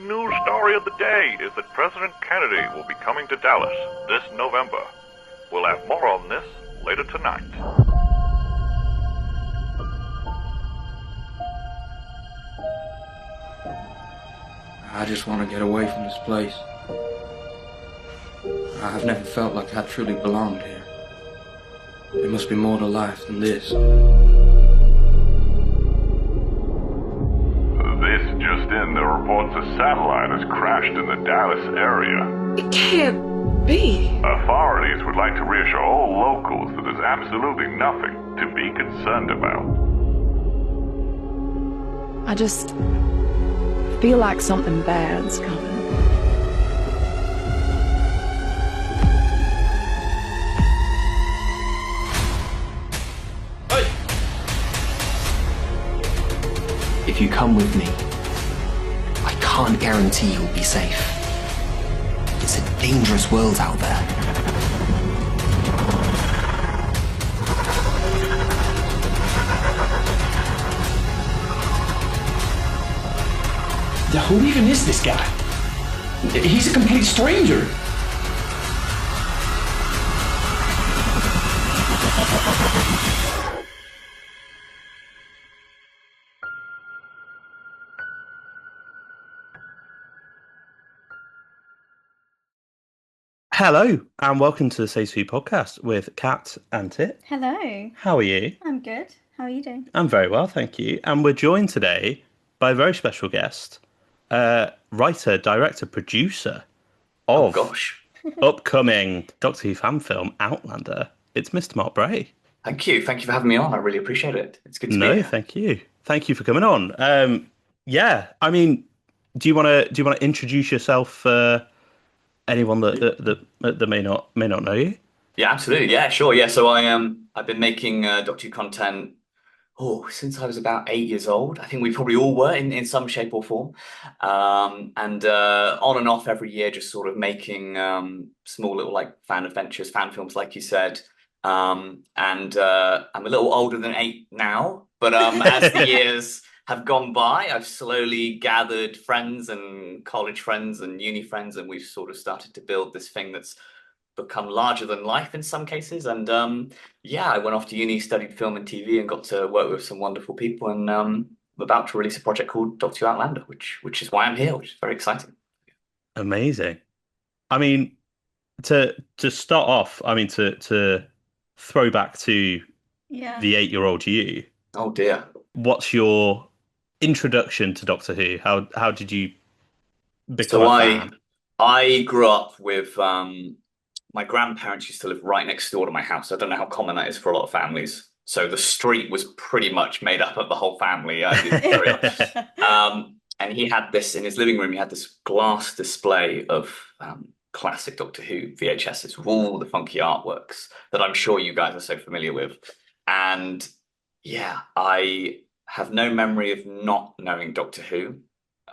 news story of the day is that President Kennedy will be coming to Dallas this November. We'll have more on this later tonight. I just want to get away from this place. I've never felt like I truly belonged here. There must be more to life than this. This just in, the reports a satellite has crashed in the Dallas area. It can't be. Authorities would like to reassure all locals that there's absolutely nothing to be concerned about. I just feel like something bad's coming. If you come with me, I can't guarantee you'll be safe. It's a dangerous world out there. Who even is this guy? He's a complete stranger. Hello, and welcome to the Say Sweet podcast with Kat and Tit. Hello. How are you? I'm good. How are you doing? I'm very well, thank you. And we're joined today by a very special guest, writer, director, producer of upcoming Doctor Who fan film Outlander. It's Mr. Mark Bray. Thank you. Thank you for having me on. I really appreciate it. It's good to be here. No, thank you. Thank you for coming on. Yeah, I mean, do you want to introduce yourself for anyone that may not know you? Yeah, absolutely. Yeah, sure. Yeah, so I've been making Doctor Who content since I was about 8 years old. I think we probably all were in some shape or form. And on and off every year, just sort of making small little like fan adventures, fan films, like you said. And I'm a little older than 8 now, but as the years have gone by, I've slowly gathered friends and college friends and uni friends, and we've sort of started to build this thing that's become larger than life in some cases. And I went off to uni, studied film and TV, and got to work with some wonderful people. And I'm about to release a project called Doctor Who Outlander, which is why I'm here, which is very exciting. Amazing. I mean, to start off, I mean, to throw back to the 8-year-old you. Oh dear. What's your introduction to Doctor Who? How did you become a fan? I grew up with my grandparents used to live right next door to my house. I don't know how common that is for a lot of families. So the street was pretty much made up of the whole family. And he had this in his living room. He had this glass display of classic Doctor Who VHSs with all the funky artworks that I'm sure you guys are so familiar with. And yeah, I have no memory of not knowing Doctor Who,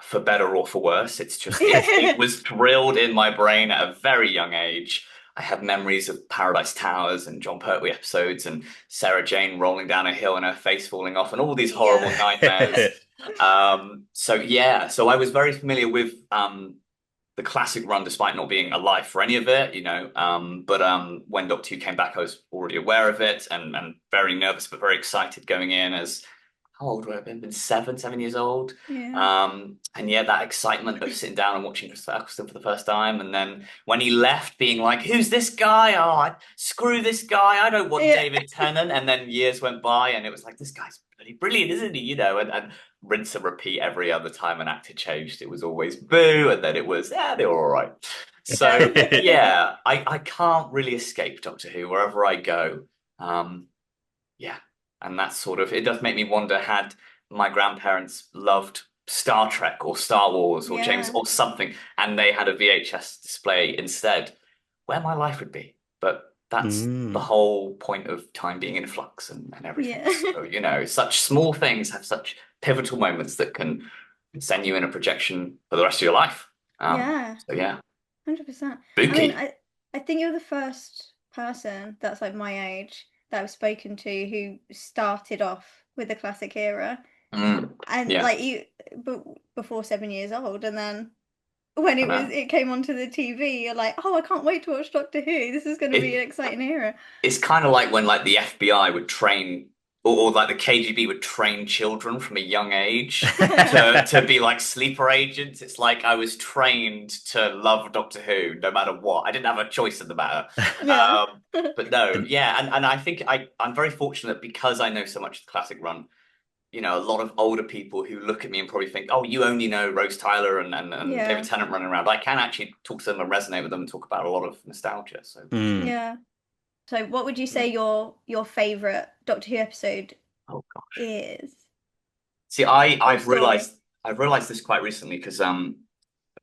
for better or for worse. It's just, it was drilled in my brain at a very young age. I have memories of Paradise Towers and John Pertwee episodes and Sarah Jane rolling down a hill and her face falling off and all these horrible nightmares. So I was very familiar with the classic run, despite not being alive for any of it, you know. But when Doctor Who came back, I was already aware of it and very nervous, but very excited going in as, how old would I have been? 7 years old. Yeah. And yeah, that excitement of sitting down and watching Christopher Eccleston for the first time. And then when he left, being like, who's this guy? Oh, screw this guy. I don't want David Tennant. And then years went by and it was like, this guy's bloody brilliant, isn't he? You know, and rinse and repeat every other time an actor changed. It was always boo. And then it was, they were all right. So yeah, I can't really escape Doctor Who wherever I go. And that's sort of, it does make me wonder, had my grandparents loved Star Trek or Star Wars or James or something, and they had a VHS display instead, where my life would be. But that's the whole point of time being in flux and everything. Yeah. So, you know, such small things have such pivotal moments that can send you in a projection for the rest of your life. So yeah. 100%. Spooky. I mean, I think you're the first person that's like my age that I've spoken to who started off with the classic era, and like you, but before 7 years old, and then when I know. it came onto the TV, you're like, oh, I can't wait to watch Doctor Who. This is going to be an exciting era. It's kind of like when like the FBI would train or like the KGB would train children from a young age to be like sleeper agents. It's like I was trained to love Doctor Who no matter what. I didn't have a choice in the matter. Yeah. But no, yeah, and I think I'm very fortunate because I know so much of the classic run. You know, a lot of older people who look at me and probably think, oh, you only know Rose Tyler and Yeah. David Tennant running around. I can actually talk to them and resonate with them and talk about a lot of nostalgia. So Yeah. So what would you say your favorite Doctor Who episode oh gosh. is? See, I've realized this quite recently because me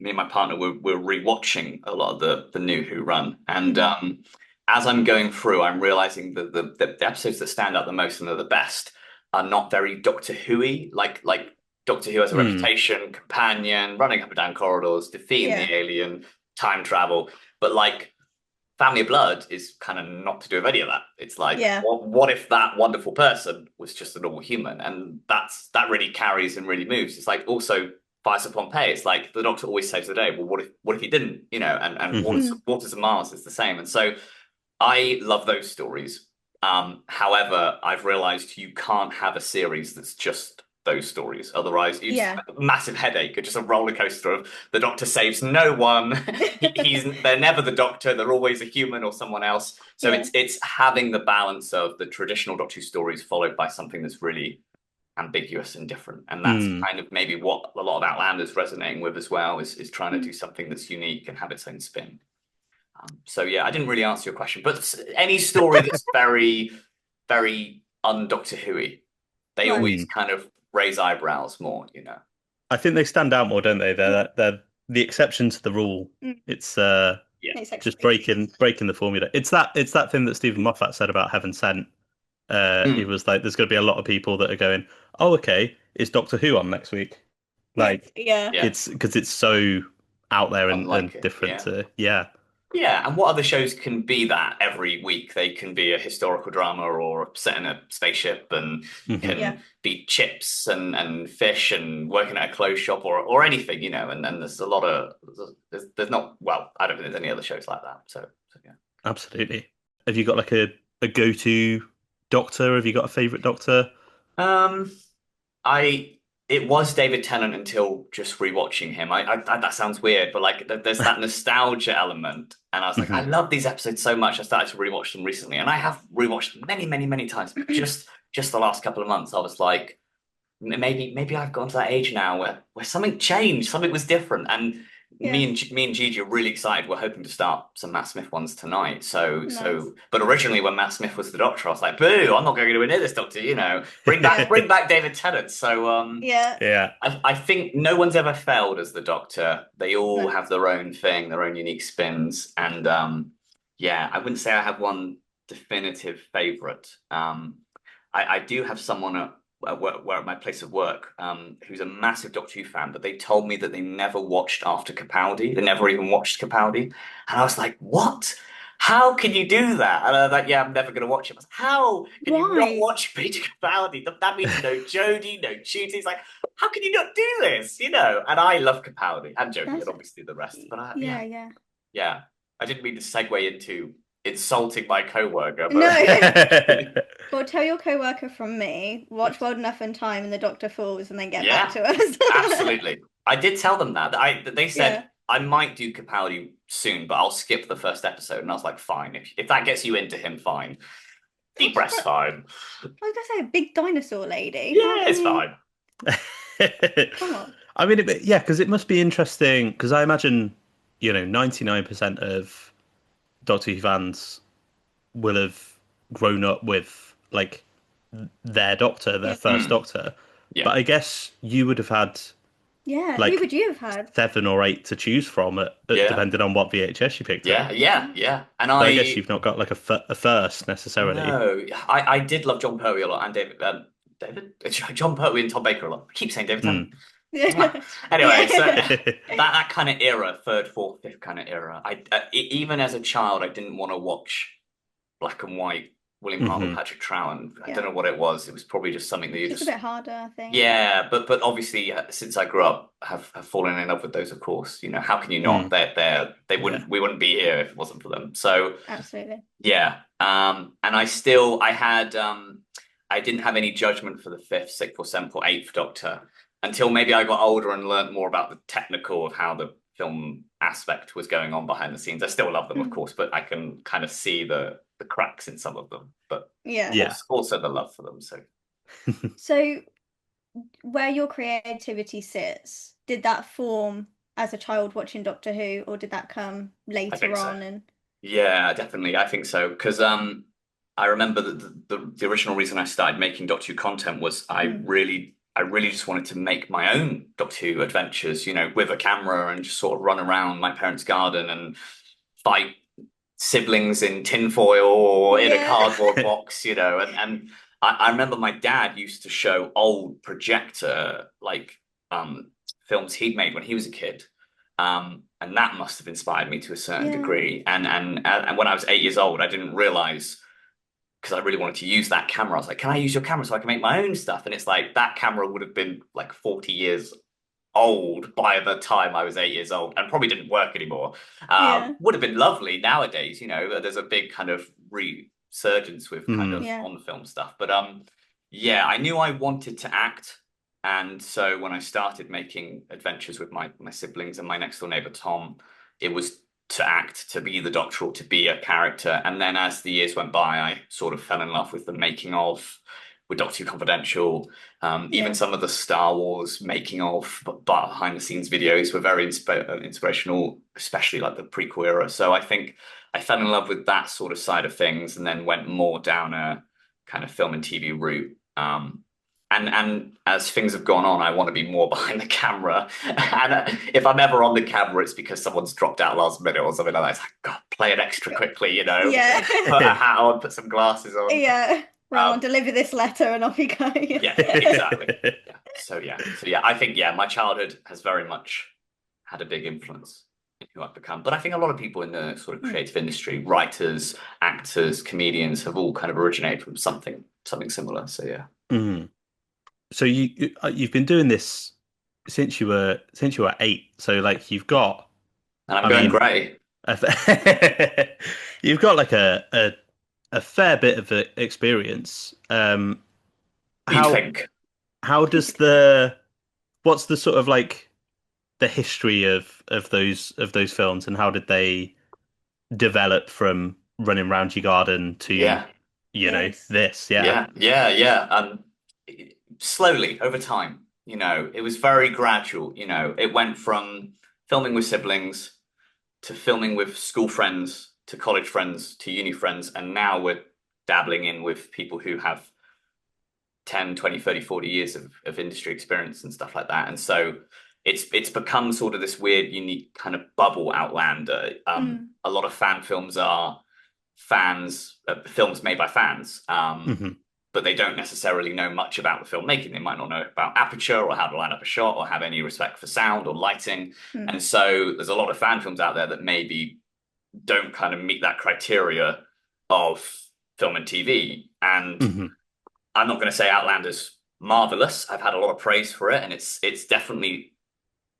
and my partner we're rewatching a lot of the new Who run, and as I'm going through, I'm realizing that the episodes that stand out the most and are the best are not very Doctor Who-y, like Doctor Who has a reputation, companion, running up and down corridors, defeating the alien, time travel, but like Family of Blood is kind of not to do with any of that. It's like, what if that wonderful person was just a normal human? And that really carries and really moves. It's like also Fires of Pompeii. It's like the Doctor always saves the day. Well, what if he didn't? You know, and Waters of Mars is the same. And so I love those stories. However, I've realized you can't have a series that's just those stories. Otherwise, it's a massive headache. It's just a roller coaster of the Doctor saves no one. They're never the Doctor. They're always a human or someone else. So it's having the balance of the traditional Doctor Who stories followed by something that's really ambiguous and different. And that's kind of maybe what a lot of Outlanders resonating with as well, is trying to do something that's unique and have its own spin. So yeah, I didn't really answer your question, but any story that's very, very un-Doctor Who-y, they always kind of raise eyebrows more, you know. I think they stand out more, don't they? They're the exception to the rule. It's just breaking the formula. It's that thing that Stephen Moffat said about Heaven Sent. He was like, there's going to be a lot of people that are going, oh, okay, is Doctor Who on next week? Like, it's because it's so out there and different. Yeah, and what other shows can be that every week? They can be a historical drama or set in a spaceship and can be chips and fish and working at a clothes shop or anything, you know. And then there's a lot of there's not I don't think there's any other shows like that. So yeah, absolutely. Have you got like a go-to Doctor? Have you got a favorite Doctor? It was David Tennant until just rewatching him. That sounds weird, but like there's that nostalgia element, and I was like, I love these episodes so much. I started to rewatch them recently, and I have rewatched them many, many, many times. But just the last couple of months, I was like, maybe I've gone to that age now where something changed, something was different, and me and Gigi are really excited. We're hoping to start some Matt Smith ones tonight. But originally when Matt Smith was the Doctor, I was like, boo, I'm not going to go near this Doctor, you know. Bring back David Tennant. So I think no one's ever failed as the Doctor. They all have their own thing, their own unique spins. And I wouldn't say I have one definitive favorite. I do have someone at my place of work, who's a massive Doctor Who fan, but they told me that they never watched after Capaldi. They never even watched Capaldi. And I was like, what? How can you do that? And I was like, yeah, I'm never going to watch it. I was like, how can you not watch Peter Capaldi? That means no Jodie, no Judy. It's like, how can you not do this? You know? And I love Capaldi and Jodie and obviously the rest. But I didn't mean to segue into insulting my co-worker. But... No. Well, tell your co-worker from me, watch World Enough in Time and the Doctor Falls and then get back to us. Absolutely. I did tell them that. They said, I might do Capaldi soon, but I'll skip the first episode. And I was like, fine. If that gets you into him, fine. Deep breath's fine. I was going to say, a big dinosaur lady. Yeah, it's fine. Come on. I mean, because it must be interesting, because I imagine, 99% of Doctor Who fans will have grown up with like their Doctor, their first Doctor. Yeah. But I guess you would have had who would you have had? 7 or 8 to choose from, depending on what VHS you picked up. Yeah. And I guess you've not got like a first necessarily. No, I did love John Pertwee a lot, and John Pertwee and Tom Baker a lot. I keep saying David Tennant. Anyway, so that kind of era, 3rd, 4th, 5th kind of era. Even as a child, I didn't want to watch black and white William Hart or Patrick Troughton. I don't know what it was. It was probably just something that you It's just a bit harder, I think. yeah, but obviously since I grew up, have fallen in love with those. Of course, you know how can you not? They wouldn't we wouldn't be here if it wasn't for them. So absolutely, yeah. And I didn't have any judgment for the fifth, sixth, or seventh, or eighth Doctor until maybe I got older and learned more about the technical of how the film aspect was going on behind the scenes. I still love them, of course, but I can kind of see the cracks in some of them. But also the love for them. So where your creativity sits, did that form as a child watching Doctor Who, or did that come later on? So. Yeah, definitely. I think so because I remember that the original reason I started making Doctor Who content was I really just wanted to make my own Doctor Who adventures, you know, with a camera and just sort of run around my parents' garden and fight siblings in tinfoil or in a cardboard box, you know, and I remember my dad used to show old projector films he'd made when he was a kid. And that must have inspired me to a certain degree. And when I was 8 years old, I didn't realize, because I really wanted to use that camera. I was like, can I use your camera so I can make my own stuff? And it's like that camera would have been like 40 years old by the time I was 8 years old and probably didn't work anymore. Would have been lovely nowadays, you know, there's a big kind of resurgence with kind of on film stuff. But I knew I wanted to act. And so when I started making adventures with my siblings and my next door neighbor, Tom, it was to act, to be the Doctor, or to be a character. And then as the years went by, I sort of fell in love with the making of, with Doctor Who Confidential. Even some of the Star Wars making of, but behind the scenes videos were very inspirational, especially like the prequel era. So I think I fell in love with that sort of side of things and then went more down a kind of film and TV route. And as things have gone on, I want to be more behind the camera. And if I'm ever on the camera, it's because someone's dropped out last minute or something like that. It's like, God, play it extra quickly, you know? Put a hat on, put some glasses on. Deliver this letter and off you go. Yeah, exactly. So I think, my childhood has very much had a big influence in who I've become. But I think a lot of people in the sort of creative industry, writers, actors, comedians, have all kind of originated from something similar. So, yeah. Mm. So you've been doing this since you were 8. So like you've got, and I'm going grey. You've got like a fair bit of experience. You think? How does what's the sort of like the history of those films, and how did they develop from running around your garden to this? Slowly over time, you know, it was very gradual. You know, it went from filming with siblings to filming with school friends to college friends to uni friends, and now we're dabbling in with people who have 10, 20, 30, 40 years of industry experience and stuff like that. And so it's become sort of this weird, unique kind of bubble, Outlander. A lot of fan films are films made by fans. But they don't necessarily know much about the filmmaking. They might not know about aperture or how to line up a shot or have any respect for sound or lighting. And so there's a lot of fan films out there that maybe don't kind of meet that criteria of film and TV. And I'm not going to say Outlander's marvelous. I've had a lot of praise for it, and it's definitely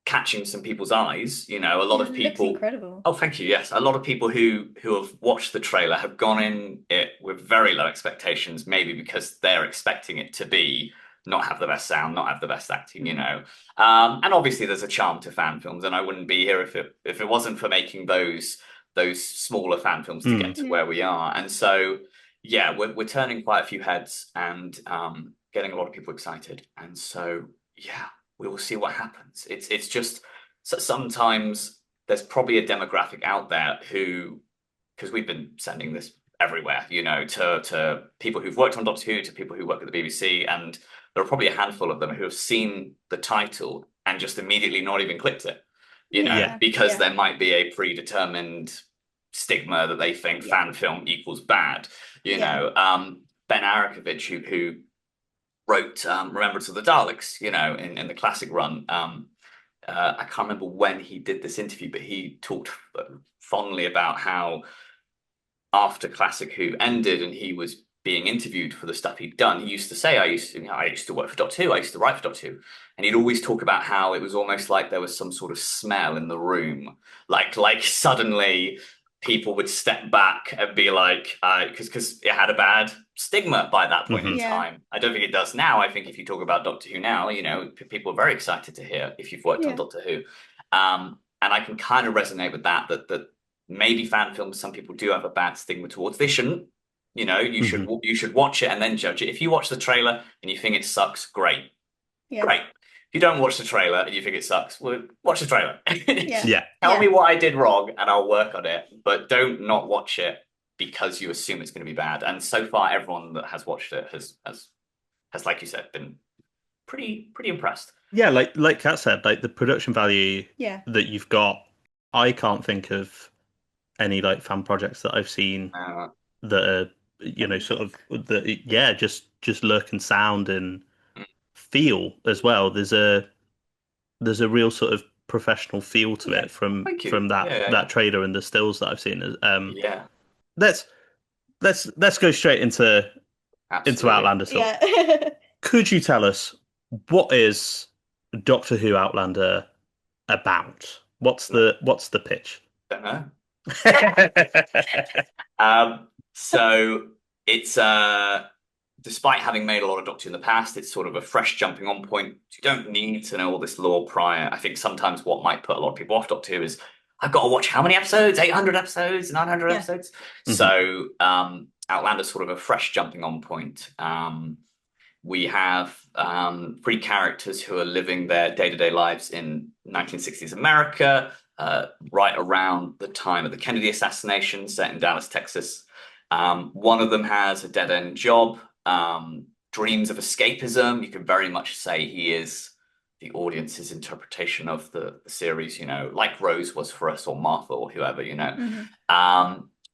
catching some people's eyes. You know, a lot of people. Looks incredible. Oh, thank you. Yes, a lot of people who have watched the trailer have gone in it with very low expectations, maybe because they're expecting it to be not have the best sound, not have the best acting. You know, and obviously there's a charm to fan films, and I wouldn't be here if it wasn't for making those smaller fan films to get to where we are. And so, we're turning quite a few heads and getting a lot of people excited. And so, we will see what happens. It's just sometimes there's probably a demographic out there who, because we've been sending this everywhere, you know, to people who've worked on Doctor Who, to people who work at the BBC, and there are probably a handful of them who have seen the title and just immediately not even clicked it, you know, because there might be a predetermined stigma that they think fan film equals bad, you know. Ben Arakovich, who wrote Remembrance of the Daleks, you know, in the classic run. I can't remember when he did this interview, but he talked fondly about how after Classic Who ended and he was being interviewed for the stuff he'd done, he used to say, I used to work for Doctor Who, I used to write for Doctor Who. And he'd always talk about how it was almost like there was some sort of smell in the room. Like suddenly people would step back and be like, because it had a bad stigma by that point in time. I don't think it does now. I think if you talk about Doctor Who now, people are very excited to hear if you've worked on Doctor Who. And I can kind of resonate with that maybe fan films, some people do have a bad stigma towards. They shouldn't. You should watch it and then judge it. If you watch the trailer and you think it sucks, great. Great. If you don't watch the trailer and you think it sucks, well, watch the trailer. Tell me what I did wrong and I'll work on it. But don't not watch it because you assume it's going to be bad. And so far, everyone that has watched it has like you said, been pretty impressed. Yeah, like Kat said, like the production value that you've got, I can't think of any like fan projects that I've seen that are sort of just look and sound and feel as well. There's a real sort of professional feel to it from that trailer and the stills that I've seen. Let's go straight into Outlander stuff. Could you tell us what is Doctor Who Outlander about? What's the pitch? Don't know. So it's despite having made a lot of Doctor Who in the past, it's sort of a fresh jumping on point. You don't need to know all this lore prior. I think sometimes what might put a lot of people off Doctor Who is I've got to watch how many episodes? 800 episodes, 900 episodes. So Outlander's sort of a fresh jumping on point. We have 3 characters who are living their day-to-day lives in 1960s America, right around the time of the Kennedy assassination, set in Dallas, Texas. One of them has a dead-end job, dreams of escapism. You can very much say he is the audience's interpretation of the series, like Rose was for us, or Martha, or whoever,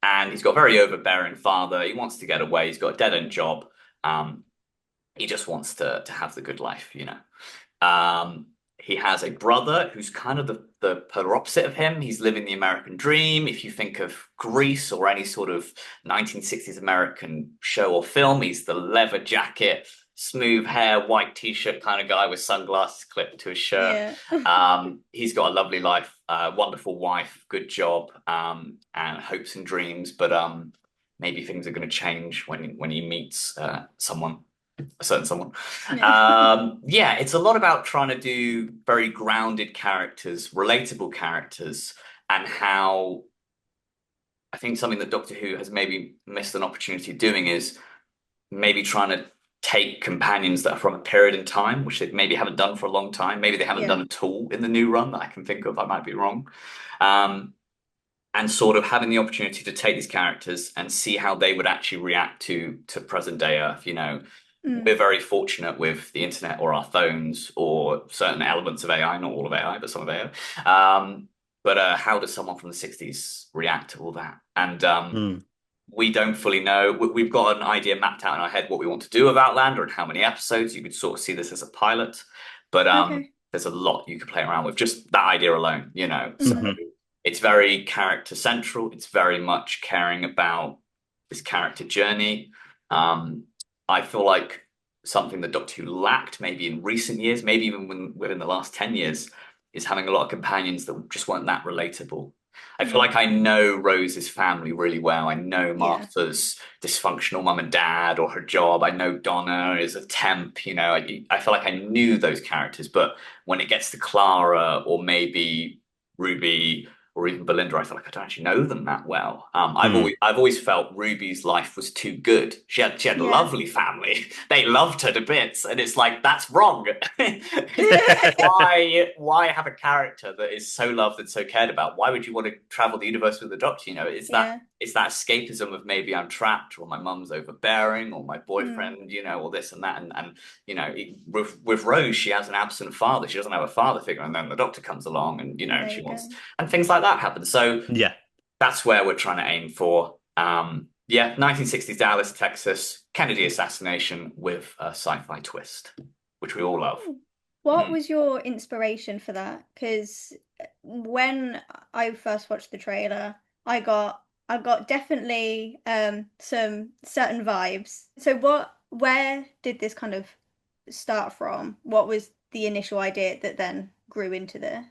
and he's got a very overbearing father. He wants to get away. He's got a dead-end job. He just wants to have the good life, He has a brother who's kind of the polar opposite of him. He's living the American dream. If you think of Grease or any sort of 1960s American show or film, he's the leather jacket, smooth hair, white t-shirt kind of guy with sunglasses clipped to his shirt. He's got a lovely life, wonderful wife, good job, and hopes and dreams. But maybe things are going to change when he meets a certain someone. It's a lot about trying to do very grounded characters, relatable characters, and how I think something that Doctor Who has maybe missed an opportunity doing is maybe trying to take companions that are from a period in time, which they maybe haven't done for a long time. Maybe they haven't done at all in the new run that I can think of. I might be wrong. And sort of having the opportunity to take these characters and see how they would actually react to present day Earth, We're very fortunate with the internet or our phones or certain elements of AI, not all of AI, but some of AI. But how does someone from the 60s react to all that? And we don't fully know. We've got an idea mapped out in our head what we want to do with Outlander and how many episodes. You could sort of see this as a pilot. But there's a lot you could play around with, just that idea alone, So it's very character central. It's very much caring about this character journey. I feel like something that Doctor Who lacked maybe in recent years, maybe even within the last 10 years, is having a lot of companions that just weren't that relatable. I feel like I know Rose's family really well. I know Martha's dysfunctional mum and dad or her job. I know Donna is a temp, I feel like I knew those characters. But when it gets to Clara or maybe Ruby or even Belinda, I feel like I don't actually know them that well. I've always felt Ruby's life was too good. She had a lovely family. They loved her to bits, and it's like that's wrong. Why have a character that is so loved and so cared about? Why would you want to travel the universe with the Doctor? It's that escapism of maybe I'm trapped, or my mum's overbearing, or my boyfriend, or this and that, and with Rose, she has an absent father. She doesn't have a father figure, and then the Doctor comes along, and she wants and things like that happen. So that's where we're trying to aim for. 1960s Dallas, Texas, Kennedy assassination with a sci-fi twist, which we all love. What was your inspiration for that? Because when I first watched the trailer, I got I got definitely some certain vibes. So where did this kind of start from? What was the initial idea that then grew into this?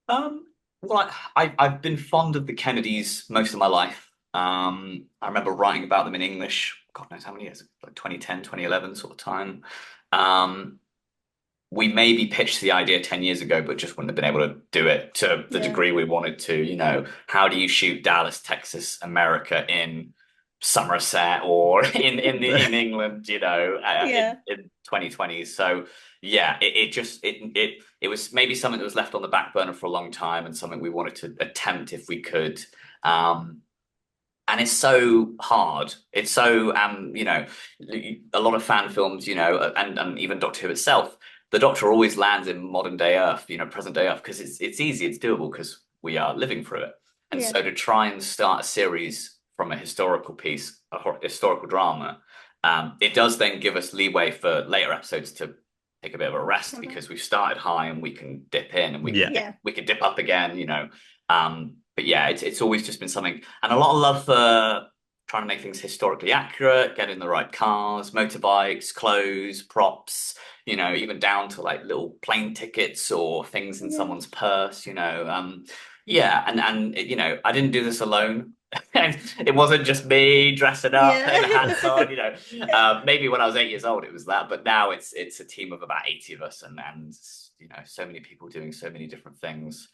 Well, I've been fond of the Kennedys most of my life. I remember writing about them in English, God knows how many years, like 2010, 2011 sort of time. We maybe pitched the idea 10 years ago, but just wouldn't have been able to do it to the degree we wanted to. You know, how do you shoot Dallas, Texas, America in Somerset or in England, you know, in 2020? So yeah, it was maybe something that was left on the back burner for a long time and something we wanted to attempt if we could. And it's so hard. It's so, you know, a lot of fan films, you know, and even Doctor Who itself, the Doctor always lands in modern day Earth, you know, present day Earth, because it's easy, it's doable, because we are living through it. And so to try and start a series from a historical piece, a historical drama, it does then give us leeway for later episodes to take a bit of a rest, because we've started high and we can dip in and we can dip up again, you know. But yeah, it's always just been something, and a lot of love for trying to make things historically accurate, getting the right cars, motorbikes, clothes, props, you know, even down to like little plane tickets or things in someone's purse, you know. And you know, I didn't do this alone. It wasn't just me dressing up and hats on, you know. Maybe when I was 8 years old it was that, but now it's a team of about 80 of us, and you know, so many people doing so many different things.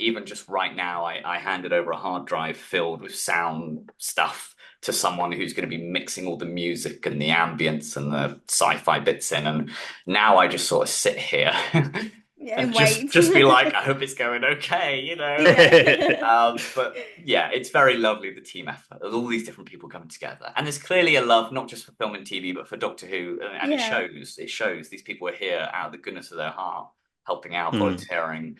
Even just right now, I handed over a hard drive filled with sound stuff to someone who's going to be mixing all the music and the ambience and the sci-fi bits in. And now I just sort of sit here and just be like, I hope it's going okay, you know. But yeah, it's very lovely, the team effort. There's all these different people coming together. And there's clearly a love, not just for film and TV, but for Doctor Who. And it shows these people are here out of the goodness of their heart, helping out, volunteering.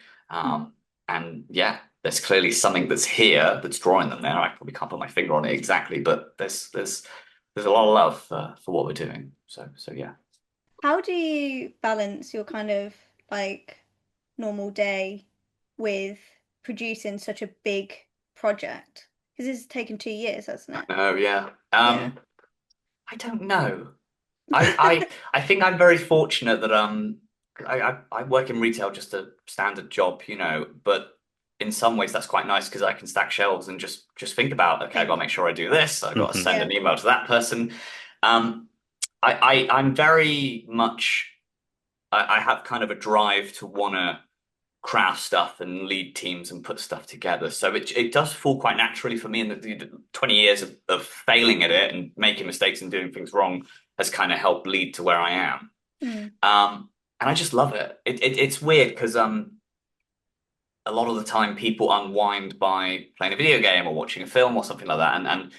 And yeah, there's clearly something that's here that's drawing them there. I probably can't put my finger on it exactly, but there's a lot of love for what we're doing. So yeah. How do you balance your kind of like normal day with producing such a big project? Because this has taken 2 years, hasn't it? Oh yeah. I don't know. I think I'm very fortunate that I work in retail, just a standard job, you know, but in some ways that's quite nice because I can stack shelves and just think about, okay, I've got to make sure I do this. I've got to send an email to that person. I'm very much, I have kind of a drive to want to craft stuff and lead teams and put stuff together. So it does fall quite naturally for me, and the 20 years of failing at it and making mistakes and doing things wrong has kind of helped lead to where I am. And I just love it. It's weird because a lot of the time people unwind by playing a video game or watching a film or something like that. And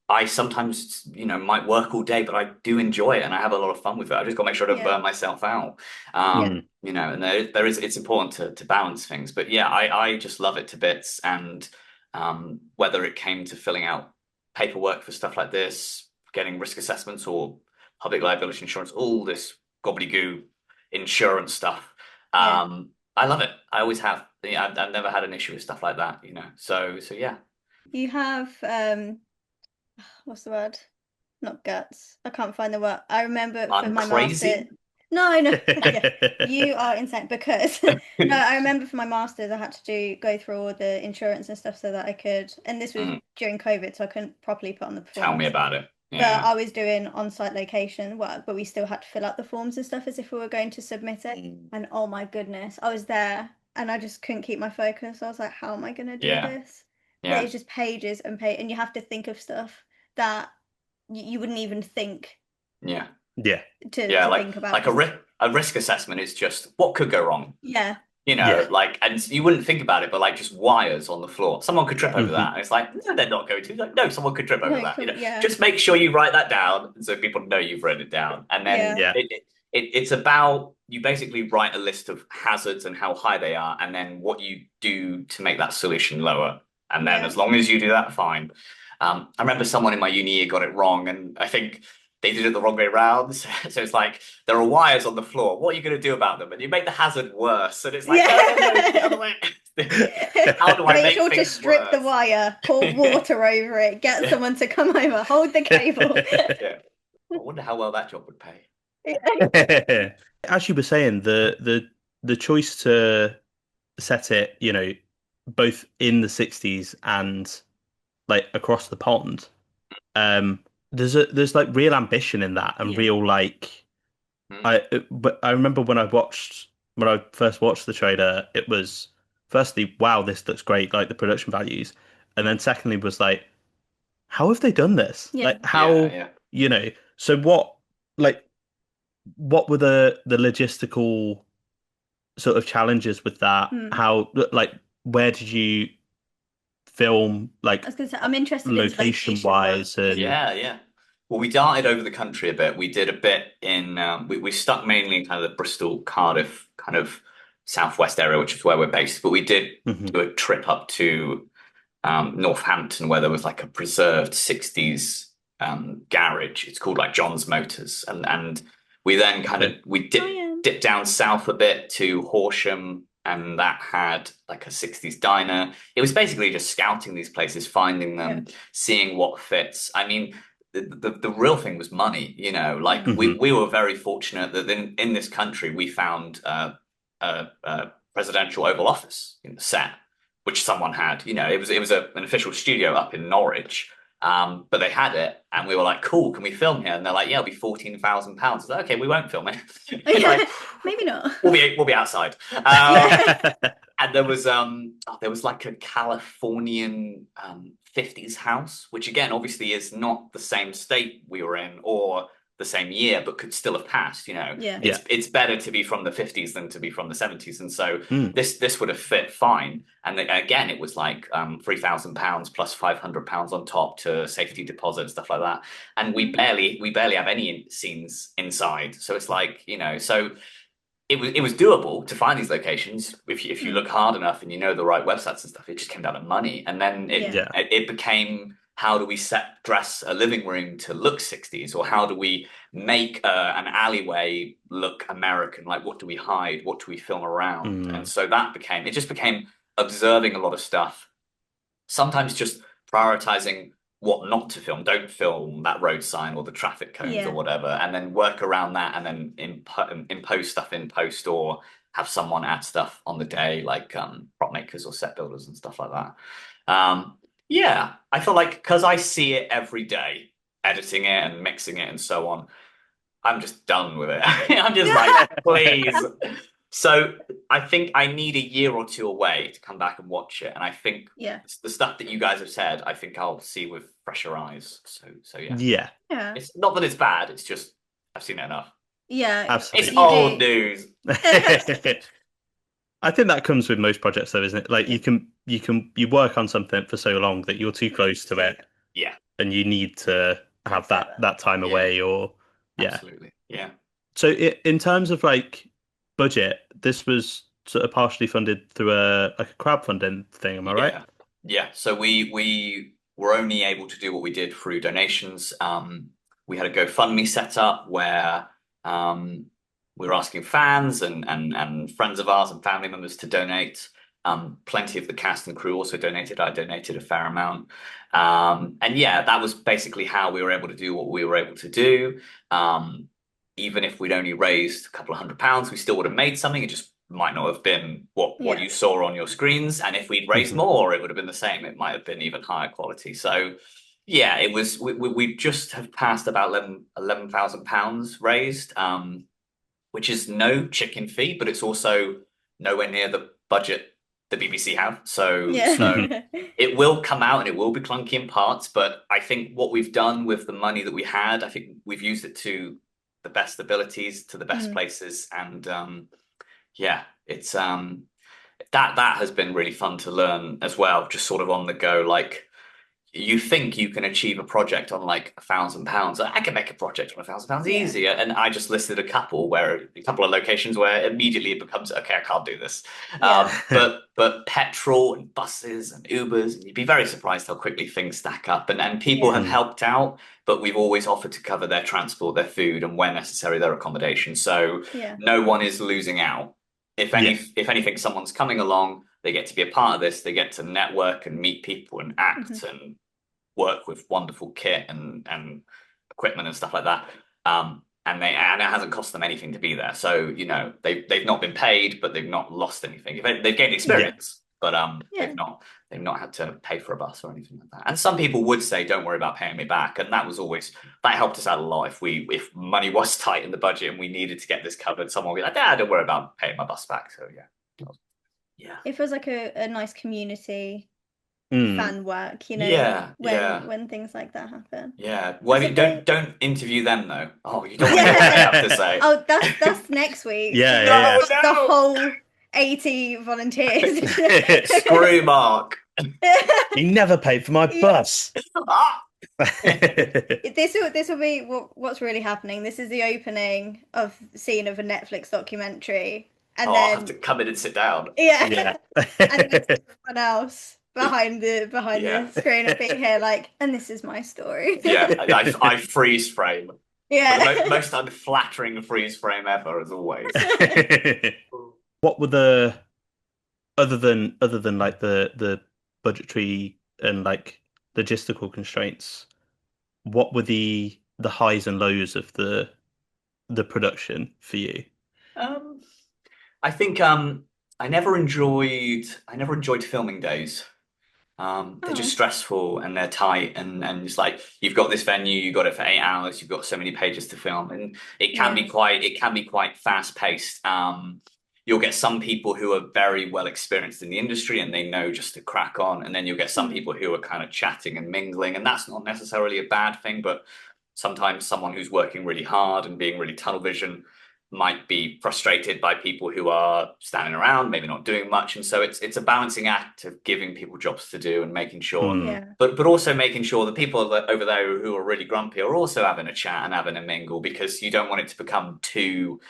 I sometimes, you know, might work all day, but I do enjoy it and I have a lot of fun with it. I just got to make sure I don't burn myself out. You know, and it's important to balance things. But yeah, I just love it to bits. And whether it came to filling out paperwork for stuff like this, getting risk assessments or public liability insurance, all this gobbledygoo insurance stuff. I love it. I always have. I've never had an issue with stuff like that, you know. So yeah. You have what's the word? Not guts. I can't find the word. I remember for my master. No. You are insane because no, I remember for my masters I had to go through all the insurance and stuff so that I could, and this was during COVID, so I couldn't properly put on the performance. Tell me about it. But I was doing on-site location work, but we still had to fill out the forms and stuff as if we were going to submit it. And oh my goodness, I was there and I just couldn't keep my focus. I was like, how am I going to do this? Yeah. It's just pages and pages, and you have to think of stuff that you wouldn't even think. To think about. Like a risk assessment is just what could go wrong. Yeah. You know, like, and you wouldn't think about it, but like just wires on the floor. Someone could trip over that. And it's like, no, they're not going to. Like, no, someone could trip over that. You know, just make sure you write that down so people know you've written it down. And then it's about, you basically write a list of hazards and how high they are, and then what you do to make that solution lower. And then as long as you do that, fine. I remember someone in my uni year got it wrong, and I think they did it the wrong way around. So it's like, there are wires on the floor. What are you going to do about them? And you make the hazard worse. And it's like, no, the other way. How do I Make make sure to things strip the worse? wire, pour water over it, get someone to come over, hold the cable. Yeah. I wonder how well that job would pay. As you were saying, the choice to set it, both in the 60s and like across the pond, there's like real ambition in that and real like but I remember when I first watched the trailer, it was firstly, wow, this looks great, like the production values, and then secondly was like, how have they done this? Yeah. Like how so what were the logistical sort of challenges with that? How like where did you film, like I was gonna say, I'm interested location wise and yeah. Well, we darted over the country a bit. We did a bit in we stuck mainly in kind of the Bristol, Cardiff kind of southwest area, which is where we're based. But we did do a trip up to Northampton, where there was like a preserved 60s garage. It's called like John's Motors, and we then kind of dipped down south a bit to Horsham, and that had like a 60s diner. It was basically just scouting these places, finding them, seeing what fits. I mean, the real thing was money, like we were very fortunate that in this country we found a presidential Oval Office in the set, which someone had. It was an official studio up in Norwich. But they had it, and we were like, "Cool, can we film here?" And they're like, "Yeah, it'll be £14,000." Like, okay, we won't film it. Like, maybe not. We'll be outside. And there was like a Californian 50s house, which again, obviously, is not the same state we were in or the same year, but could still have passed. It's better to be from the 50s than to be from the 70s, and so this would have fit fine. And again, it was like £3,000 plus £500 on top to safety deposit, stuff like that. And we barely have any scenes inside, so it's like so. It was doable to find these locations if you look hard enough and the right websites and stuff. It just came down to money, and then it became, how do we dress a living room to look 60s, or how do we make an alleyway look American? Like, what do we hide? What do we film around? And so it just became observing a lot of stuff. Sometimes just prioritizing what not to film. Don't film that road sign or the traffic cones or whatever, and then work around that, and then impose stuff in post, or have someone add stuff on the day, like prop makers or set builders and stuff like that. I feel like, because I see it every day, editing it and mixing it and so on, I'm just done with it. I'm just like, please. So I think I need a year or two away to come back and watch it. And I think the stuff that you guys have said, I think I'll see with fresher eyes. So yeah. It's not that it's bad. It's just, I've seen it enough. Yeah. Absolutely. It's old news. I think that comes with most projects, though, isn't it? Like you work on something for so long that you're too close to it. Yeah. And you need to have that time away, or Absolutely. Yeah. So in terms of like budget, this was sort of partially funded through a crowdfunding thing, am I right? Yeah. So we were only able to do what we did through donations. We had a GoFundMe set up where we were asking fans and friends of ours and family members to donate. Plenty of the cast and crew also donated. I donated a fair amount. And that was basically how we were able to do what we were able to do. Even if we'd only raised a couple of £100, we still would have made something. It just might not have been what you saw on your screens. And if we'd raised more, it would have been the same. It might have been even higher quality. So it was, we just have passed about £11,000 raised, which is no chicken fee, but it's also nowhere near the budget the BBC have. So it will come out and it will be clunky in parts. But I think what we've done with the money that we had, I think we've used it to the best abilities, to the best places, and it's that has been really fun to learn as well, just sort of on the go. Like, you think you can achieve a project on like £1,000. I can make a project on £1,000 easier, and I just listed a couple of locations where immediately it becomes okay, I can't do this. But petrol and buses and Ubers, and you'd be very surprised how quickly things stack up. And people have helped out, but we've always offered to cover their transport, their food, and where necessary, their accommodation. So no one is losing out. If anything, someone's coming along, They get to be a part of this. They get to network and meet people and act and work with wonderful kit and equipment and stuff like that. And it hasn't cost them anything to be there. So, you know, they've not been paid, but they've not lost anything. They've gained experience, but they've not had to pay for a bus or anything like that. And some people would say, "Don't worry about paying me back," and that helped us out a lot. If money was tight in the budget and we needed to get this covered, someone would be like, "Don't worry about paying my bus back." So yeah, it feels like a nice community. Fan work, you know, when things like that happen. Yeah. Well, don't interview them though. Oh, you don't want to hear what they have to say. Oh, that's next week. Yeah. The whole 80 volunteers. Screw Mark. He never paid for my bus. This will be what's really happening. This is the opening of scene of a Netflix documentary, and then I have to come in and sit down. Yeah. And then someone else behind the screen will be here like, and this is my story. I freeze frame. Yeah. The most unflattering freeze frame ever, as always. What were the other than like the budgetary and like logistical constraints, what were the highs and lows of the production for you? I think I never enjoyed filming days. They're just stressful and they're tight and it's like you've got this venue, you've got it for 8 hours, you've got so many pages to film, and it can be quite fast paced. You'll get some people who are very well experienced in the industry and they know just to crack on, and then you'll get some people who are kind of chatting and mingling, and that's not necessarily a bad thing, but sometimes someone who's working really hard and being really tunnel vision might be frustrated by people who are standing around, maybe not doing much. And so it's a balancing act of giving people jobs to do and making sure, but also making sure the people over there who are really grumpy are also having a chat and having a mingle, because you don't want it to become too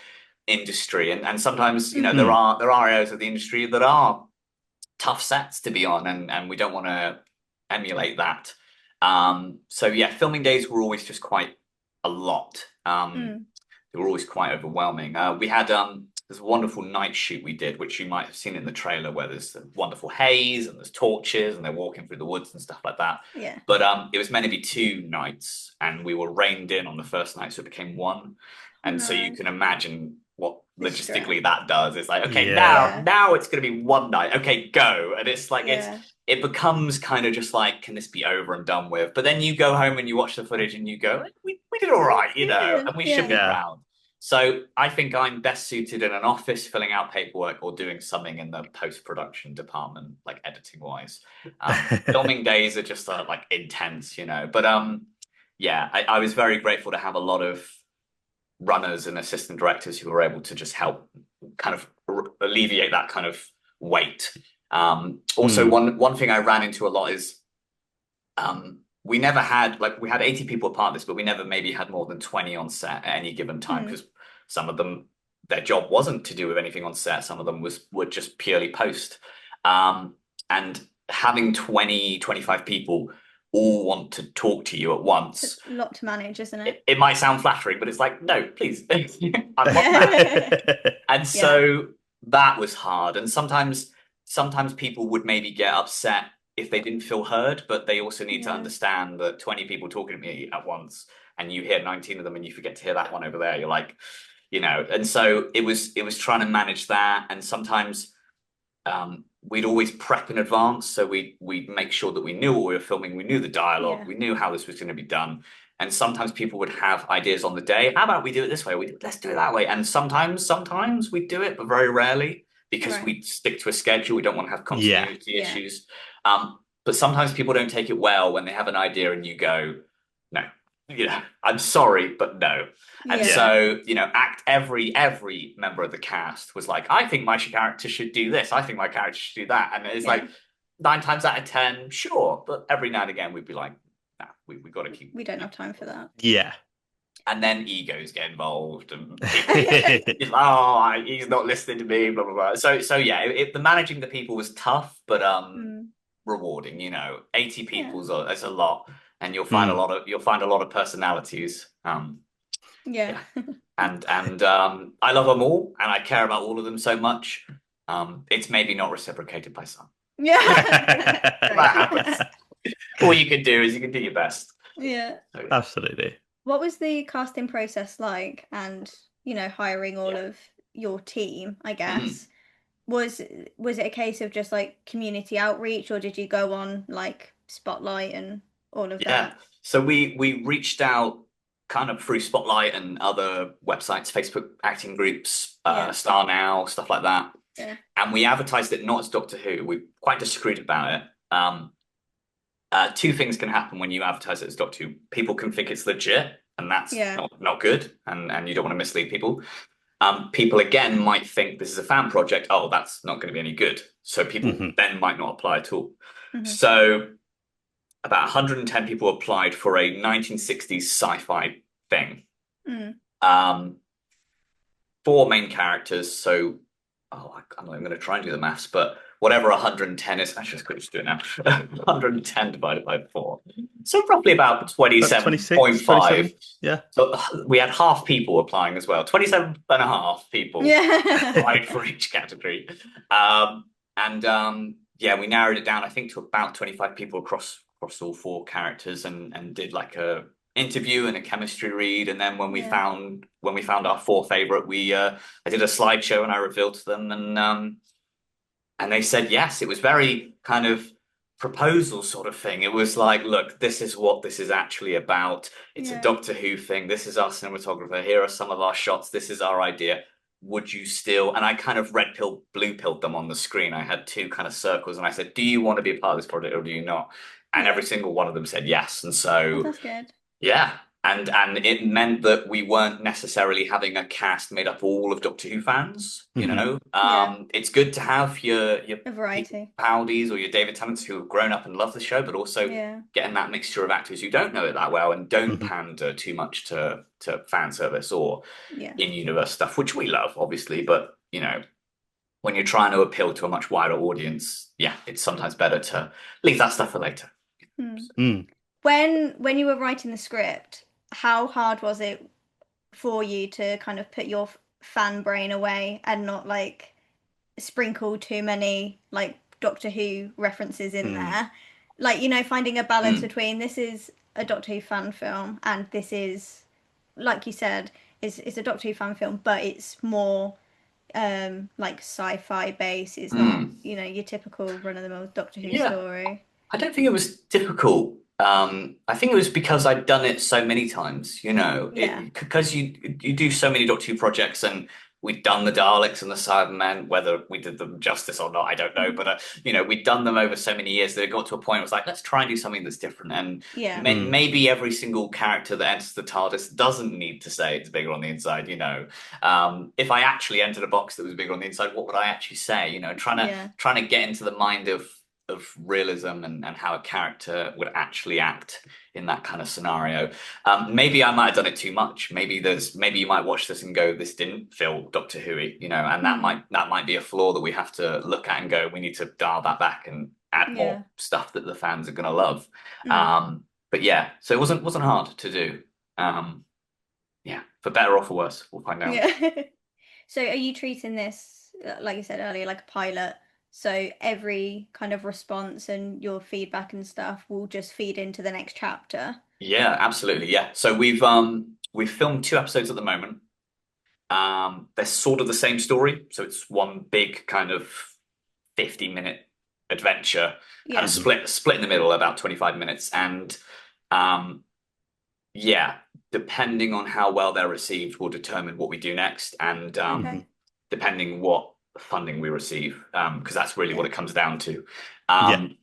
industry. And sometimes, you know, there are areas of the industry that are tough sets to be on, and we don't want to emulate that. So yeah, filming days were always just quite a lot. They were always quite overwhelming. We had this wonderful night shoot we did, which you might have seen in the trailer, where there's the wonderful haze and there's torches and they're walking through the woods and stuff like that. Yeah. But it was meant to be 2 nights, and we were reined in on the first night, so it became 1. And so you can imagine what logistically that does. It's like, okay, now it's going to be 1 night. Okay, go. And it's like it becomes kind of just like, can this be over and done with? But then you go home and you watch the footage and you go, we did all right, you know, and we should be proud. So I think I'm best suited in an office filling out paperwork or doing something in the post-production department, like editing wise. Filming days are just like intense, you know. But I was very grateful to have a lot of runners and assistant directors who were able to just help kind of alleviate that kind of weight. Also, one thing I ran into a lot is we never had, like, we had 80 people a part of this, but we never maybe had more than 20 on set at any given time, because some of them, their job wasn't to do with anything on set. Some of them were just purely post. And having 20, 25 people all want to talk to you at once. It's a lot to manage, isn't it? It might sound flattering, but it's like, no, please. I'm not that. And so that was hard. And sometimes people would maybe get upset if they didn't feel heard, but they also need to understand that 20 people talking to me at once, and you hear 19 of them and you forget to hear that one over there. You're like, you know, and so it was trying to manage that. And sometimes we'd always prep in advance. So we'd make sure that we knew what we were filming. We knew the dialogue. We knew how this was going to be done. And sometimes people would have ideas on the day. How about we do it this way? Let's do it that way. And sometimes we do it, but very rarely, because we stick to a schedule. We don't want to have continuity issues. But sometimes people don't take it well when they have an idea and you go, no, you know, I'm sorry, but no. And so, you know, every member of the cast was like, I think my character should do this. I think my character should do that. And it's like 9 times out of 10, sure. But every now and again, we'd be like, nah, we got to keep. We don't have time for that. Yeah. And then egos get involved, and people, he's not listening to me, blah blah blah. So yeah, the managing the people was tough, but rewarding. You know, 80 people is a lot, and you'll find a lot of personalities. And I love them all, and I care about all of them so much. It's maybe not reciprocated by some. Yeah. That happens. All you can do is you can do your best. Yeah. So, Absolutely. What was the casting process like, and hiring all of your team, I guess? Was it a case of just like community outreach, or did you go on like Spotlight and all of that? So we reached out kind of through Spotlight and other websites, Facebook acting groups, Star Now, stuff like that. Yeah. And we advertised it not as Doctor Who. We quite disagreed about it. Two things can happen when you advertise it as Doctor Who. People can think it's legit, and that's not good, and you don't want to mislead people. People again might think this is a fan project. Oh, that's not going to be any good. So people then might not apply at all. So about 110 people applied for a 1960s sci-fi thing. 4 main characters. So, I'm not even going to try and do the maths, but whatever 110 is, actually, let's quickly just do it now. 110 divided by 4. So roughly about 27.5. Yeah. So we had half people applying as well. 27 and a half people applied for each category. We narrowed it down, I think, to about 25 people across all 4 characters, and did like a interview and a chemistry read. And then when we found our 4 favorite, I did a slideshow and I revealed to them, and they said yes. It was very kind of proposal sort of thing. It was like, look, this is what this is actually about. It's a Doctor Who thing. This is our cinematographer. Here are some of our shots. This is our idea. Would you still? And I kind of red pill, blue pilled them on the screen. I had 2 kind of circles, and I said, do you want to be a part of this project or do you not? And every single one of them said yes. And so that's good. Yeah. And it meant that we weren't necessarily having a cast made up all of Doctor Who fans, you know. It's good to have your a variety, Powdies or your David Tennants who have grown up and love the show, but also getting that mixture of actors who don't know it that well and don't pander too much to fan service or in-universe stuff, which we love, obviously. But, when you're trying to appeal to a much wider audience, it's sometimes better to leave that stuff for later. When you were writing the script, how hard was it for you to kind of put your fan brain away and not like sprinkle too many like Doctor Who references in there? Like, finding a balance between this is a Doctor Who fan film and this is, like you said, is a Doctor Who fan film, but it's more like sci-fi base. It's not, your typical run-of-the-mill Doctor Who story. I don't think it was difficult. I think it was because I'd done it so many times, because you do so many Doctor Who projects, and we'd done the Daleks and the Cybermen, whether we did them justice or not, I don't know. But, we'd done them over so many years that it got to a point where it was like, let's try and do something that's different. And maybe every single character that enters the TARDIS doesn't need to say it's bigger on the inside, If I actually entered a box that was bigger on the inside, what would I actually say? Trying to get into the mind of realism and how a character would actually act in that kind of scenario. Maybe I might have done it too much. Maybe you might watch this and go, this didn't feel Doctor Who-y, and that might be a flaw that we have to look at and go, we need to dial that back and add more stuff that the fans are going to love. But so it wasn't hard to do. For better or for worse, we'll find out. So are you treating this, like you said earlier, like a pilot? So every kind of response and your feedback and stuff will just feed into the next chapter. Yeah, absolutely. Yeah. So we've filmed 2 episodes at the moment. They're sort of the same story. So it's one big kind of 50-minute adventure, kind of split in the middle, about 25 minutes. And depending on how well they're received will determine what we do next. And depending what funding we receive, because that's really what it comes down to.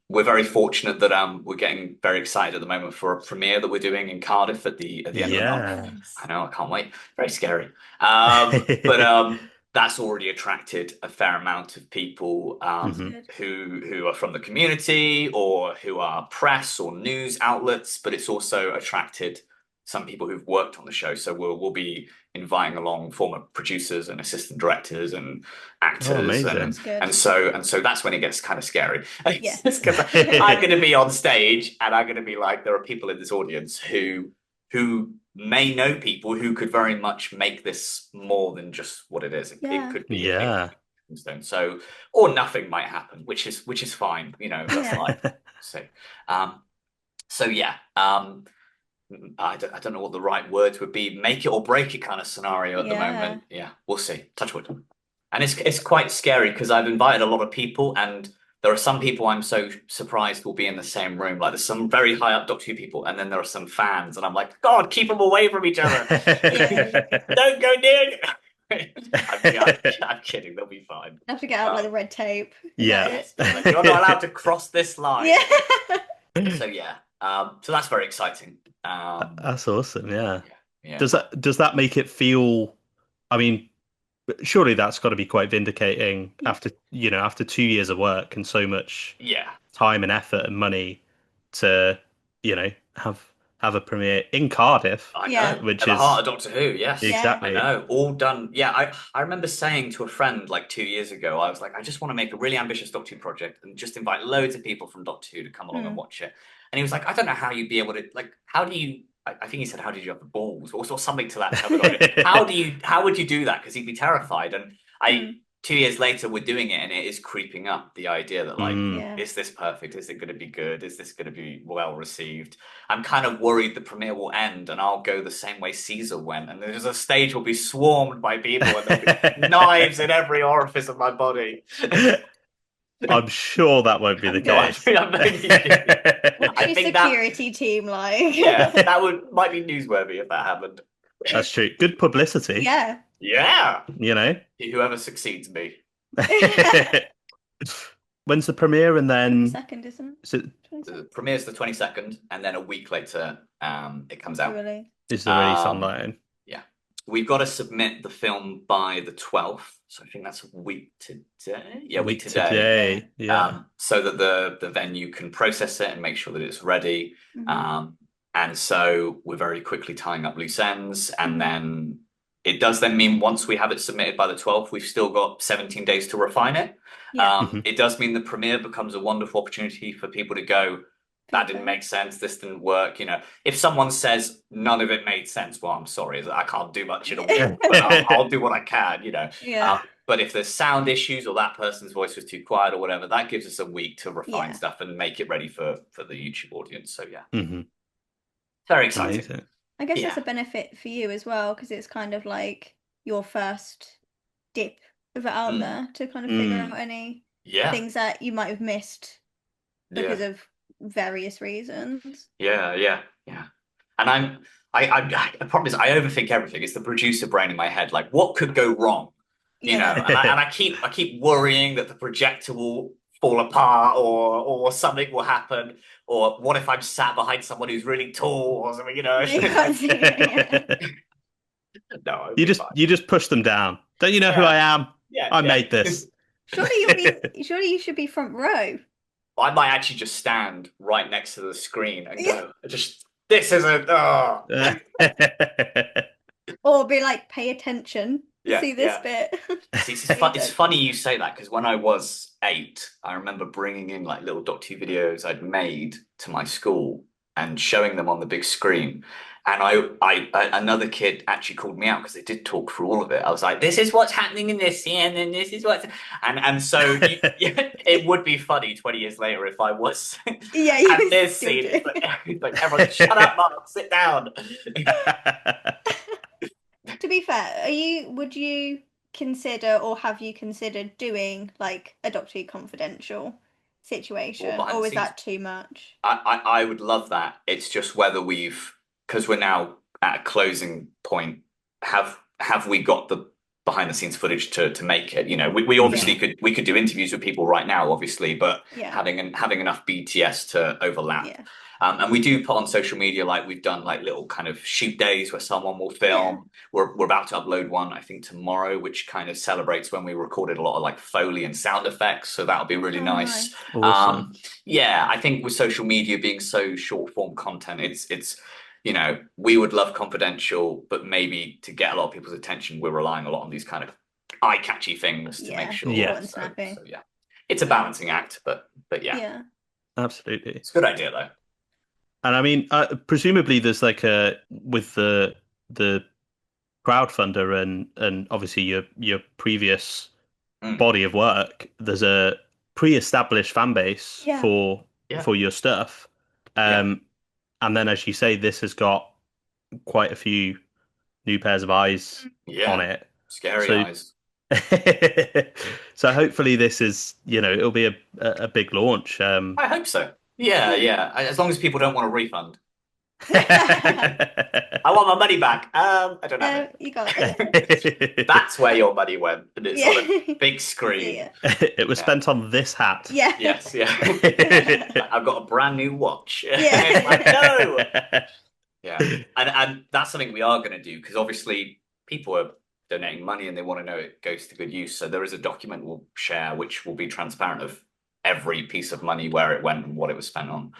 We're very fortunate that we're getting very excited at the moment for a premiere that we're doing in Cardiff at the end of the month. I know, I can't wait. Very scary. But that's already attracted a fair amount of people who are from the community or who are press or news outlets, but it's also attracted some people who've worked on the show. So we'll be inviting along former producers and assistant directors and actors. And so that's when it gets kind of scary. Because I'm going to be on stage and I'm going to be like, there are people in this audience who may know people who could very much make this more than just what it is. It could be stone. So, or nothing might happen, which is fine. That's life. So, so yeah. I don't know what the right words would be. Make it or break it kind of scenario at the moment. Yeah, we'll see. Touch wood. And it's quite scary because I've invited a lot of people, and there are some people I'm so surprised will be in the same room. Like there's some very high up Doctor Who people, and then there are some fans, and I'm like, God, keep them away from each other. Don't go near. I'm kidding. They'll be fine. I have to get out like the red tape. Yeah. You're not allowed to cross this line. Yeah. So yeah. So that's very exciting. That's awesome. Yeah. Yeah. Does that make it feel? I mean, surely that's got to be quite vindicating after 2 years of work and so much time and effort and money to have a premiere in Cardiff. I know, which at the heart of Doctor Who. Yes, exactly. I know, all done. Yeah, I remember saying to a friend like 2 years ago, I was like, I just want to make a really ambitious Doctor Who project and just invite loads of people from Doctor Who to come along and watch it. And he was like, I don't know how you'd be able to, like, how do you? I think he said, how did you have the balls, or something to that. How would you do that? Because he'd be terrified. And 2 years later, we're doing it, and it is creeping up. The idea that is this perfect? Is it going to be good? Is this going to be well received? I'm kind of worried the premiere will end, and I'll go the same way Caesar went, and there's a stage will be swarmed by people, and there'll be knives in every orifice of my body. I'm sure that won't be the case. I think security team, like that might be newsworthy if that happened. That's true. Good publicity. Yeah. Whoever succeeds me. When's the premiere? And then 22nd, isn't it? The premiere's the 22nd, and then a week later, it comes out. Is the release online? Yeah. We've got to submit the film by the 12th. So I think that's a week today. Yeah, week today. Yeah. So that the venue can process it and make sure that it's ready. And so we're very quickly tying up loose ends. And then it does then mean once we have it submitted by the 12th, we've still got 17 days to refine it. It does mean the premiere becomes a wonderful opportunity for people to go, that didn't make sense, this didn't work. If someone says none of it made sense, well, I'm sorry, I can't do much in a week, but I'll do what I can, but if there's sound issues or that person's voice was too quiet or whatever, that gives us a week to refine stuff and make it ready for the YouTube audience. So very exciting. Amazing. I guess that's a benefit for you as well, because it's kind of like your first dip of it out there to kind of figure out any things that you might have missed because of various reasons. Yeah. And I promise I overthink everything. It's the producer brain in my head. Like, what could go wrong? And I keep worrying that the projector will fall apart or something will happen, or what if I'm sat behind someone who's really tall or something, No, you just push them down. Don't you know who I am? I made this. Surely you should be front row. I might actually just stand right next to the screen and go, this isn't. Or be like, pay attention. See this bit. See, it's funny you say that, because when I was 8, I remember bringing in like little Doctor Who videos I'd made to my school and showing them on the big screen. And I another kid actually called me out because they did talk through all of it. I was like, this is what's happening in this scene, and then this is what's... And so it would be funny 20 years later if I was at this scene. Like, everyone, shut up, Mum, sit down. To be fair, would you consider, or have you considered doing like a Doctor Who Confidential situation, or is that too much? I would love that. It's just whether because we're now at a closing point, have we got the behind the scenes footage to make it? We obviously could do interviews with people right now, obviously, but having enough BTS to overlap. And we do put on social media, like we've done like little kind of shoot days where someone will film. We're about to upload one, I think tomorrow, which kind of celebrates when we recorded a lot of like Foley and sound effects. So that'll be really nice. Awesome. I think with social media being so short form content, it's we would love confidential, but maybe to get a lot of people's attention, we're relying a lot on these kind of eye catchy things to make sure. So it's a balancing act, but yeah. Absolutely. It's a good idea though. And I mean, presumably there's like with the crowdfunder and obviously your previous body of work. There's a pre-established fan base for your stuff. And then, as you say, this has got quite a few new pairs of eyes on it. Scary eyes. So hopefully this is, it'll be a big launch. I hope so. Yeah. As long as people don't want a refund. I want my money back. I don't know. You got it. That's where your money went. And it's on a big screen. It was spent on this hat. Yeah. Yes, I've got a brand new watch. No. Yeah. And that's something we are going to do, because obviously people are donating money and they want to know it goes to good use. So there is a document we'll share which will be transparent of every piece of money, where it went and what it was spent on.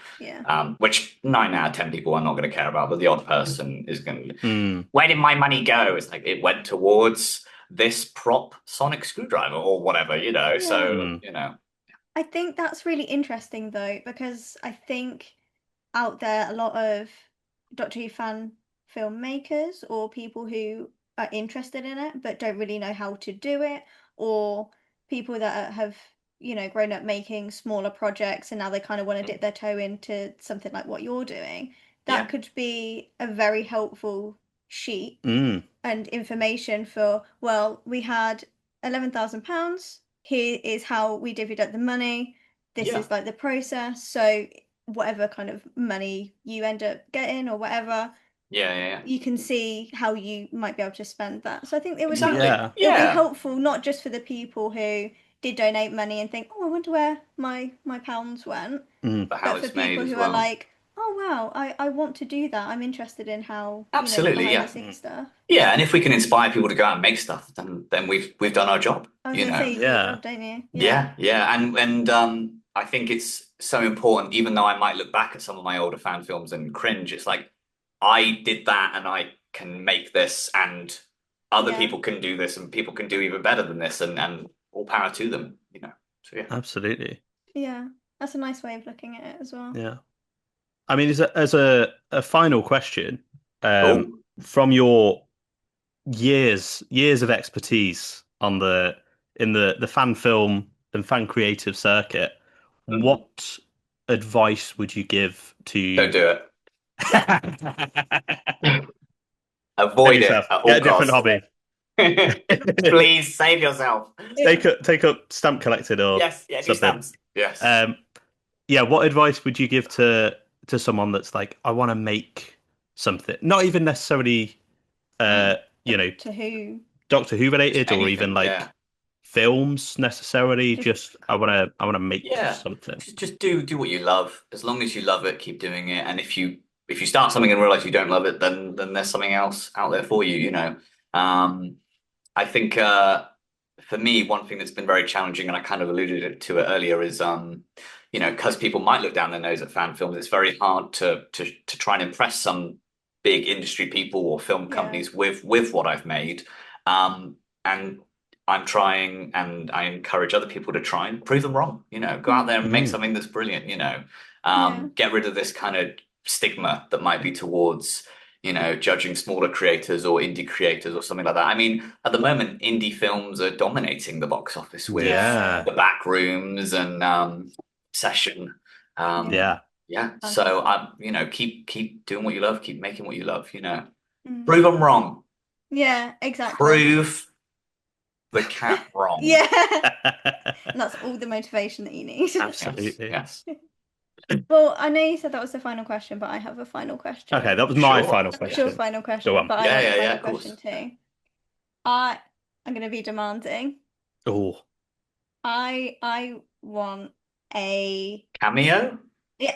Which 9 out of 10 people are not going to care about, but the odd person is going to, where did my money go? It's like, it went towards this prop sonic screwdriver or whatever, so, I think that's really interesting though, because I think out there a lot of Doctor Who fan filmmakers or people who are interested in it but don't really know how to do it, or people that have grown up making smaller projects and now they kind of want to dip their toe into something like what you're doing. That could be a very helpful sheet and information for, well, we had £11,000. Here is how we divvied up the money. This is like the process. So whatever kind of money you end up getting or whatever, you can see how you might be able to spend that. So I think it would be helpful, not just for the people who did donate money and think, oh, I wonder where my pounds went, but for people who are like, oh wow, I want to do that. I'm interested in how absolutely the scenes stuff. Yeah, and if we can inspire people to go out and make stuff, then we've done our job. I was gonna say, don't you? And I think it's so important. Even though I might look back at some of my older fan films and cringe, it's like, I did that and I can make this, and other people can do this, and people can do even better than this, and all power to them, So absolutely. Yeah, that's a nice way of looking at it as well. Yeah, I mean, as a final question, from your years of expertise in the fan film and fan creative circuit, what advice would you give to? Don't do it. Avoid it. Get a different hobby. Please save yourself. Take up stamp collecting or do stamps. Yes. What advice would you give to someone that's like, I want to make something, not even necessarily to who Doctor Who related, or even like films necessarily, just I want to make something. Just do what you love. As long as you love it, keep doing it. And if you start something and realize you don't love it, then there's something else out there for you. I think for me, one thing that's been very challenging, and I kind of alluded to it earlier, is because people might look down their nose at fan films, it's very hard to try and impress some big industry people or film companies with what I've made. And I'm trying, and I encourage other people to try and prove them wrong. Go out there and make something that's brilliant. Get rid of this kind of stigma that might be towards judging smaller creators or indie creators or something like that. I mean, at the moment, indie films are dominating the box office with The Back Rooms and Session. So keep doing what you love, keep making what you love. Prove them wrong. Yeah, exactly. Prove the cat wrong. And that's all the motivation that you need. Absolutely. Yes. Well, I know you said that was the final question, but I have a final question. Okay, that was my final question. Your final question, but I have a final question too. I'm going to be demanding. Oh. I want a cameo. Yeah.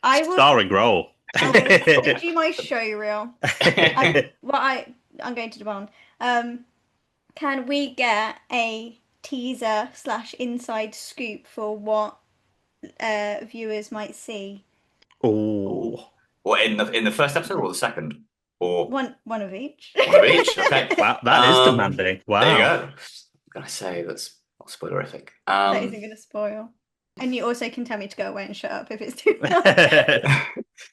Starring role. Do you my show reel? I'm going to demand. Can we get a teaser / inside scoop for what viewers might see? Oh. What, in the first episode or the second? Or one of each. One of each. Okay. Wow, that is demanding. Wow. There you go. I'm gonna say that's not spoilerific. That isn't gonna spoil. And you also can tell me to go away and shut up if it's too much.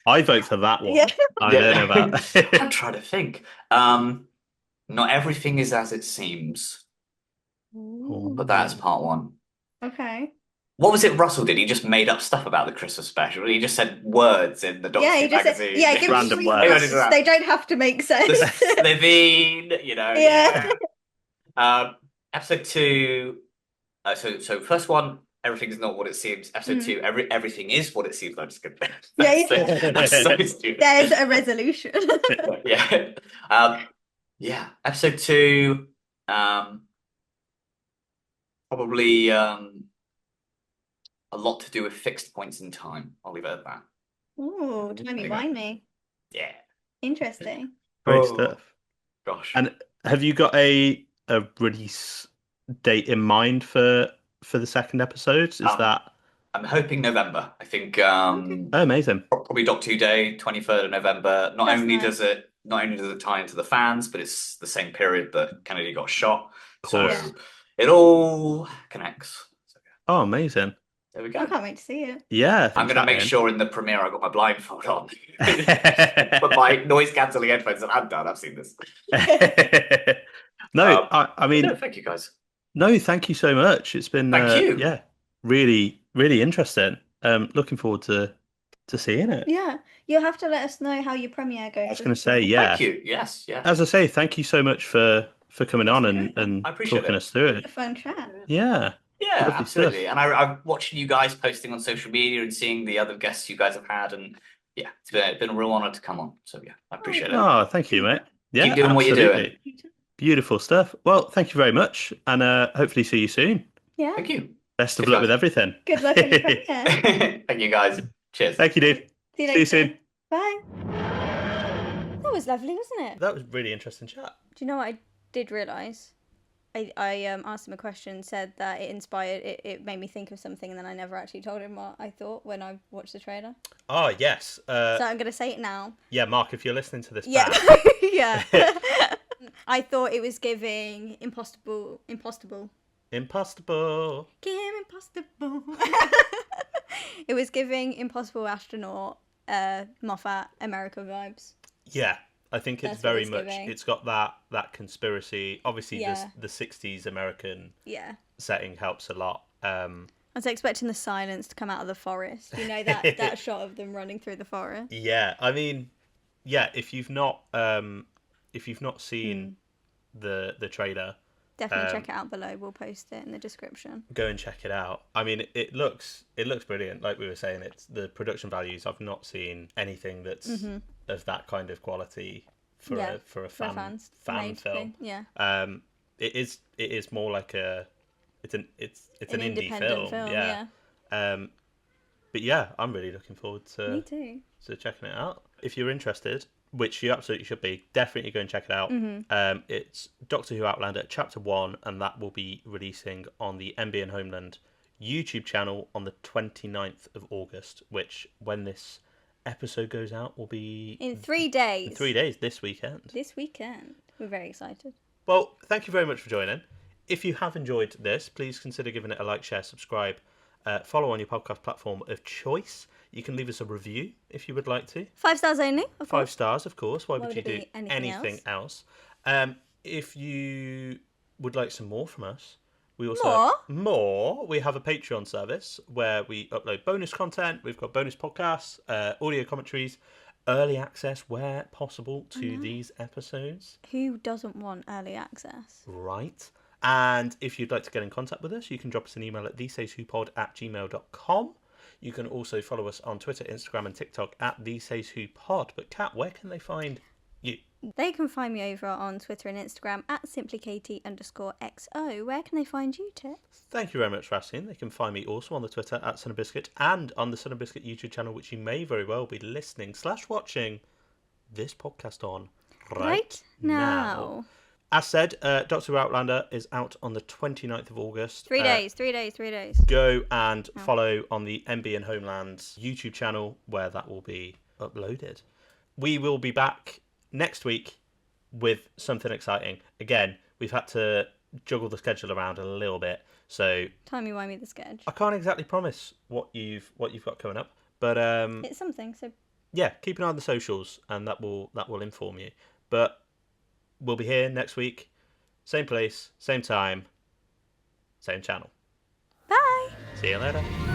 I vote for that one. Yeah. I don't know about that. I'm trying to think. Not everything is as it seems. But that's part one. Okay. What was it Russell did? He just made up stuff about the Christmas special. He just said words in the Doctor Who magazine. Give random me words. words. They don't have to make sense. The Slitheen, Yeah. Episode 2. So first one, everything's not what it seems. Episode 2, everything is what it seems. I'm just kidding. That's so stupid. There's a resolution. Yeah. Episode 2, probably a lot to do with fixed points in time. I'll leave it at that. Ooh, timey-wimey. Yeah. Interesting. Great stuff. Gosh. And have you got a release date in mind for the second episode? Is that? I'm hoping November. I think. Oh, amazing. Probably Doctor Who Day, 23rd of November. Not only does it tie into the fans, but it's the same period that Kennedy got shot. So it all connects. So, Oh, amazing. There we go. I can't wait to see it. Yeah. I'm going to make sure in the premiere I got my blindfold on. Put my noise cancelling headphones and I'm done. I've seen this. No, I mean... No, thank you, guys. No, thank you so much. It's been... Thank you. Yeah, really, really interesting. Looking forward to seeing it. Yeah. You'll have to let us know how your premiere goes. I was going to say, yeah. Thank you. Yes, yeah. As I say, thank you so much for coming on and talking us through it. A fun chat. Yeah. Yeah, Lovely absolutely. stuff. And I'm watching you guys posting on social media and seeing the other guests you guys have had, and yeah, it's been a real honor to come on. So yeah, I appreciate it. Oh, thank you, mate. Yeah, keep doing what you're doing. Beautiful stuff. Well, thank you very much, and hopefully see you soon. Yeah. Thank you. Best of luck with everything. Good luck in the premiere. Thank you, guys. Cheers. Thank you, dude. See you soon. Bye. That was lovely, wasn't it? That was a really interesting chat. Do you know what I did realise? I asked him a question, said that it inspired, it made me think of something, and then I never actually told him what I thought when I watched the trailer. Oh, yes. So I'm going to say it now. Yeah, Mark, if you're listening to this back. Yeah. I thought it was giving Impostable. Impostable. Give him Impostable. It was giving Impossible Astronaut, Moffat, America vibes. Yeah. I think it's very much. It's got that conspiracy. Obviously, the 60s American setting helps a lot. I was expecting the silence to come out of the forest. You know that shot of them running through the forest. Yeah, I mean, yeah. If you've not seen the trailer, definitely check it out below. We'll post it in the description. Go and check it out. I mean, it looks brilliant. Like we were saying, it's the production values. I've not seen anything that's of that kind of quality for a fan film. Thing. Yeah. It is more like it's an indie film. Yeah. But yeah, I'm really looking forward to Me too. to checking it out. If you're interested, which you absolutely should be, definitely go and check it out. It's Doctor Who Outlander Chapter 1, and that will be releasing on the M&B Homeland YouTube channel on the 29th of August, which, when this episode goes out, will be... in 3 days. In 3 days, this weekend. We're very excited. Well, thank you very much for joining. If you have enjoyed this, please consider giving it a like, share, subscribe, follow on your podcast platform of choice. You can leave us a review if you would like to. 5 stars only, of course. 5 stars, of course. Why would you do anything else? If you would like some more from us, we also we have a Patreon service where we upload bonus content. We've got bonus podcasts, audio commentaries, early access where possible to these episodes. Who doesn't want early access? Right. And if you'd like to get in contact with us, you can drop us an email at thesayswhopod@gmail.com. You can also follow us on Twitter, Instagram, and TikTok at thesayswhopod. But Kat, where can they find you? They can find me over on Twitter and Instagram at simplykatie_XO. Where can they find you, Tip? Thank you very much for asking. They can find me also on the Twitter at Son of Biscuit and on the Son of Biscuit YouTube channel, which you may very well be listening/watching this podcast on right now. As said, Doctor Who Outlander is out on the 29th of August. 3 days. Go and follow on the M&B Homeland's YouTube channel where that will be uploaded. We will be back next week with something exciting. Again, we've had to juggle the schedule around a little bit, so timey-wimey the schedule. I can't exactly promise what you've got coming up, but it's something. So yeah, keep an eye on the socials, and that will inform you. But we'll be here next week, same place, same time. same channel. Bye. See you later.